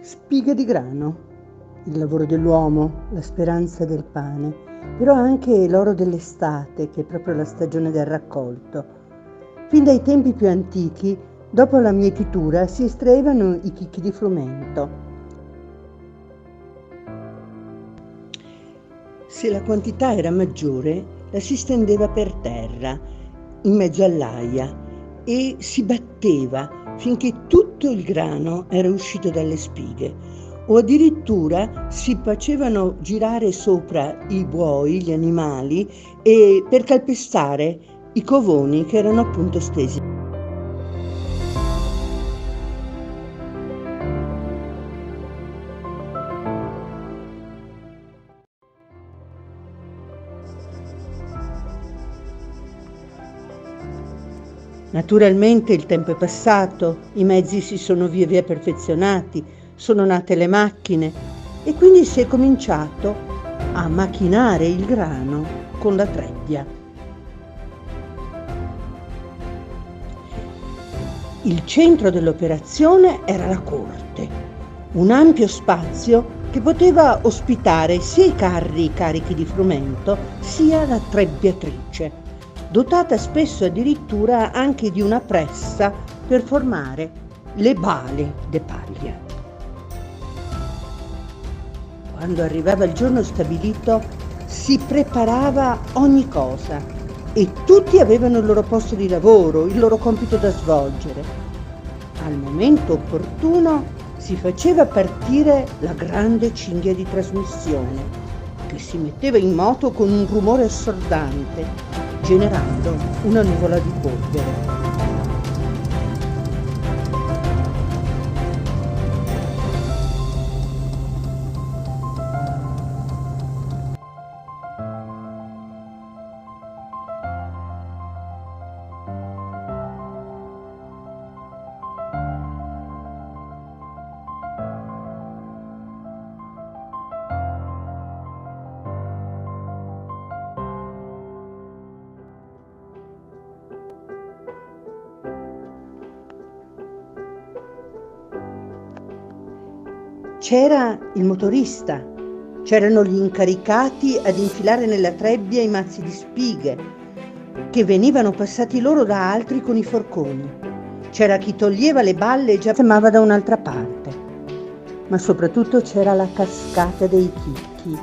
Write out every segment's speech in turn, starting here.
Spighe di grano, il lavoro dell'uomo, la speranza del pane, però anche l'oro dell'estate, che è proprio la stagione del raccolto. Fin dai tempi più antichi, dopo la mietitura, si estraevano i chicchi di frumento. Se la quantità era maggiore, la si stendeva per terra, in mezzo all'aia, e si batteva finché tutto il grano era uscito dalle spighe, o addirittura si facevano girare sopra i buoi, gli animali, e per calpestare i covoni che erano appunto stesi. Naturalmente il tempo è passato, i mezzi si sono via via perfezionati, sono nate le macchine e quindi si è cominciato a macchinare il grano con la trebbia. Il centro dell'operazione era la corte, un ampio spazio che poteva ospitare sia i carri carichi di frumento sia la trebbiatrice, dotata spesso addirittura anche di una pressa per formare le bale de paglia. Quando arrivava il giorno stabilito si preparava ogni cosa e tutti avevano il loro posto di lavoro, il loro compito da svolgere. Al momento opportuno si faceva partire la grande cinghia di trasmissione, che si metteva in moto con un rumore assordante, generando una nuvola di polvere. C'era il motorista, c'erano gli incaricati ad infilare nella trebbia i mazzi di spighe, che venivano passati loro da altri con i forconi. C'era chi toglieva le balle e già fermava da un'altra parte. Ma soprattutto c'era la cascata dei chicchi,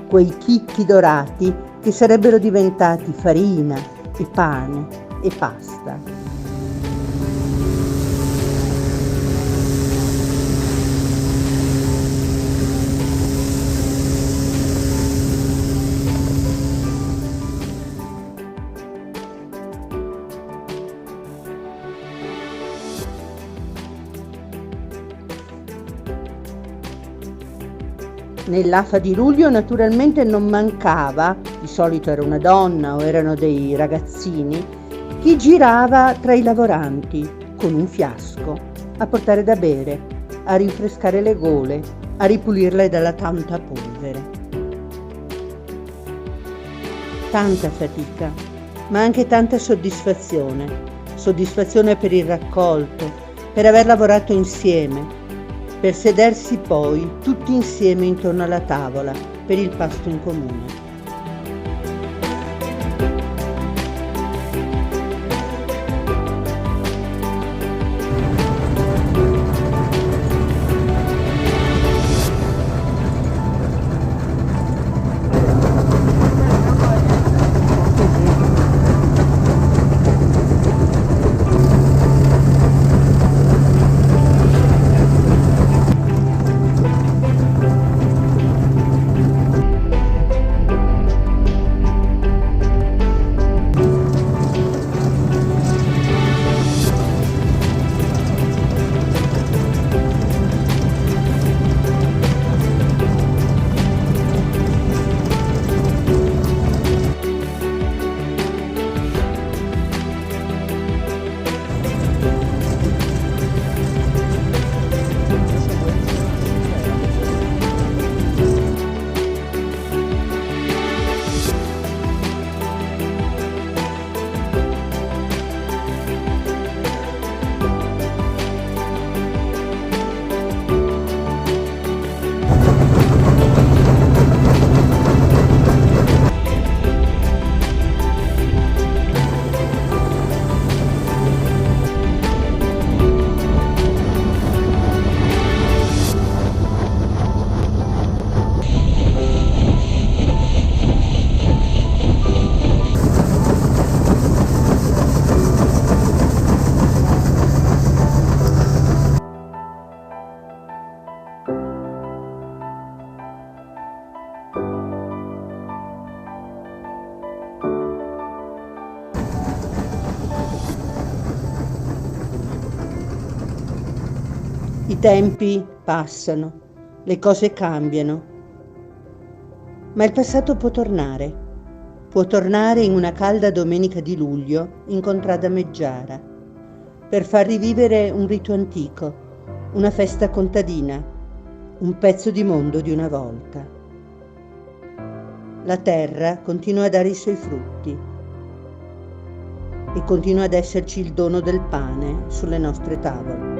quei chicchi dorati che sarebbero diventati farina e pane e pasta. Nell'afa di luglio naturalmente non mancava, di solito era una donna o erano dei ragazzini, chi girava tra i lavoranti con un fiasco a portare da bere, a rinfrescare le gole, a ripulirle dalla tanta polvere. Tanta fatica, ma anche tanta soddisfazione. Soddisfazione per il raccolto, per aver lavorato insieme, per sedersi poi tutti insieme intorno alla tavola per il pasto in comune. I tempi passano, le cose cambiano, ma il passato può tornare. Può tornare in una calda domenica di luglio in contrada Meggiara, per far rivivere un rito antico, una festa contadina, un pezzo di mondo di una volta. La terra continua a dare i suoi frutti e continua ad esserci il dono del pane sulle nostre tavole.